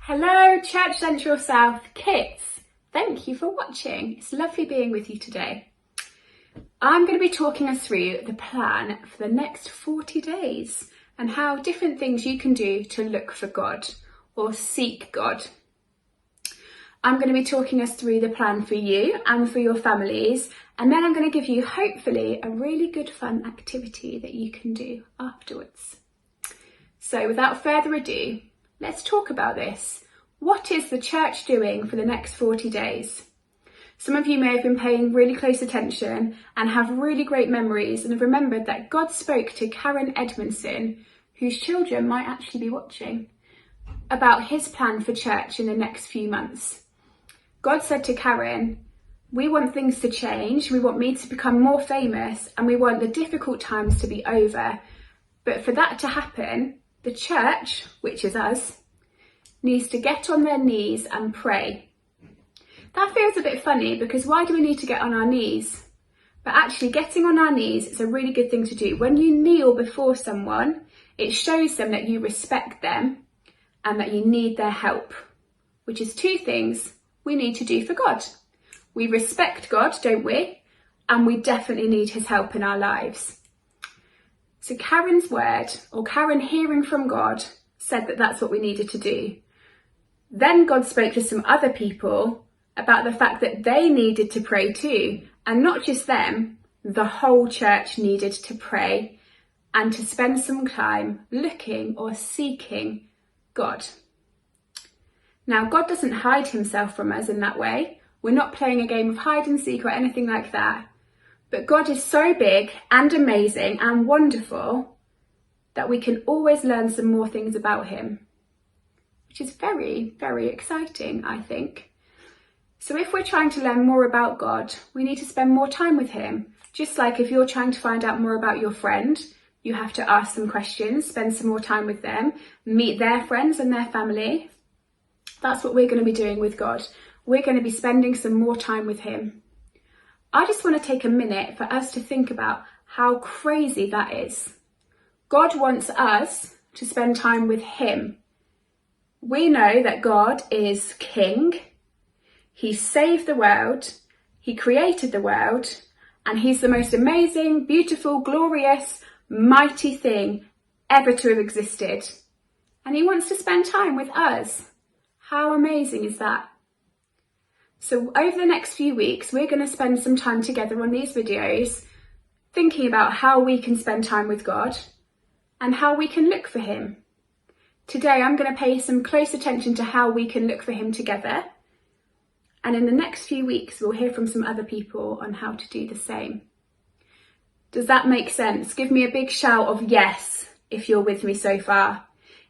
Hello Church Central South kids, thank you for watching. It's lovely being with you today. I'm going to be talking us through the plan for the next 40 days and how different things you can do to look for God or seek God. I'm going to be talking us through the plan for you and for your families, and then I'm going to give you hopefully a really good fun activity that you can do afterwards. So without further ado, let's talk about this. What is the church doing for the next 40 days? Some of you may have been paying really close attention and have really great memories and have remembered that God spoke to Karen Edmondson, whose children might actually be watching, about his plan for church in the next few months. God said to Karen, we want things to change, we want me to become more famous, and we want the difficult times to be over. But for that to happen, the church, which is us, needs to get on their knees and pray. That feels a bit funny because why do we need to get on our knees? But actually getting on our knees is a really good thing to do. When you kneel before someone, it shows them that you respect them and that you need their help, which is two things we need to do for God. We respect God, don't we? And we definitely need his help in our lives. So Karen's word, or Karen hearing from God, said that that's what we needed to do. Then God spoke to some other people about the fact that they needed to pray too. And not just them, the whole church needed to pray and to spend some time looking or seeking God. Now, God doesn't hide himself from us in that way. We're not playing a game of hide and seek or anything like that. But God is so big and amazing and wonderful that we can always learn some more things about him, which is very, very exciting, I think. So if we're trying to learn more about God, we need to spend more time with him. Just like if you're trying to find out more about your friend, you have to ask some questions, spend some more time with them, meet their friends and their family. That's what we're going to be doing with God. We're going to be spending some more time with him. I just want to take a minute for us to think about how crazy that is. God wants us to spend time with him. We know that God is King. He saved the world. He created the world. And he's the most amazing, beautiful, glorious, mighty thing ever to have existed. And he wants to spend time with us. How amazing is that? So over the next few weeks, we're going to spend some time together on these videos, thinking about how we can spend time with God and how we can look for him. Today, I'm going to pay some close attention to how we can look for him together. And in the next few weeks, we'll hear from some other people on how to do the same. Does that make sense? Give me a big shout of yes if you're with me so far.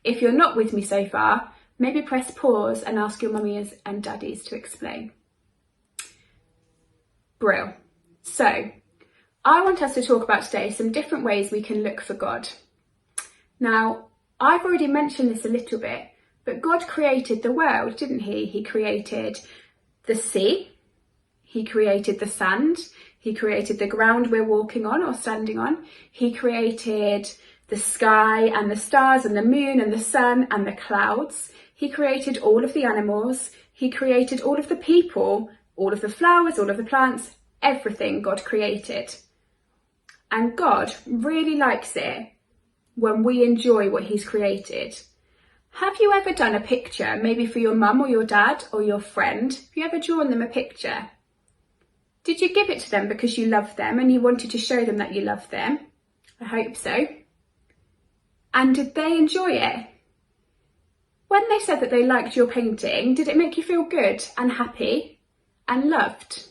If you're not with me so far, maybe press pause and ask your mummies and daddies to explain. Brill. So, I want us to talk about today some different ways we can look for God. Now, I've already mentioned this a little bit, but God created the world, didn't he? He created the sea, he created the sand, he created the ground we're walking on or standing on, he created the sky and the stars and the moon and the sun and the clouds. He created all of the animals, he created all of the people, all of the flowers, all of the plants, everything God created. And God really likes it when we enjoy what he's created. Have you ever done a picture, maybe for your mum or your dad or your friend? Have you ever drawn them a picture? Did you give it to them because you loved them and you wanted to show them that you loved them? I hope so. And did they enjoy it? When they said that they liked your painting, did it make you feel good and happy and loved?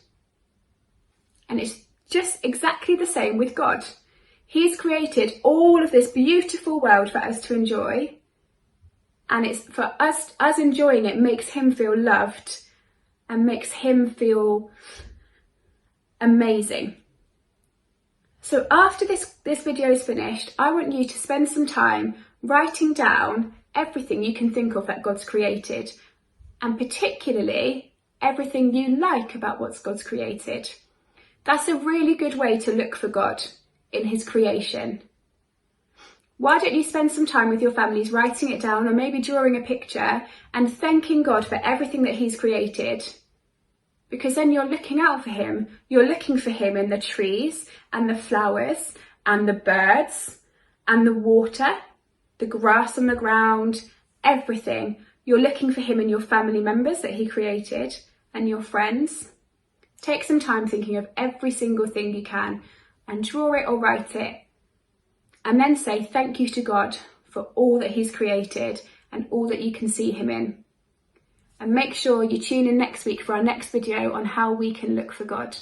And it's just exactly the same with God. He's created all of this beautiful world for us to enjoy. And it's for us enjoying it makes him feel loved and makes him feel amazing. So after this video is finished, I want you to spend some time writing down everything you can think of that God's created, and particularly everything you like about what God's created. That's a really good way to look for God in his creation. Why don't you spend some time with your families writing it down or maybe drawing a picture and thanking God for everything that he's created? Because then you're looking out for him. You're looking for him in the trees and the flowers and the birds and the water, the grass on the ground, everything. You're looking for him in your family members that he created and your friends. Take some time thinking of every single thing you can and draw it or write it. And then say thank you to God for all that he's created and all that you can see him in. And make sure you tune in next week for our next video on how we can look for God.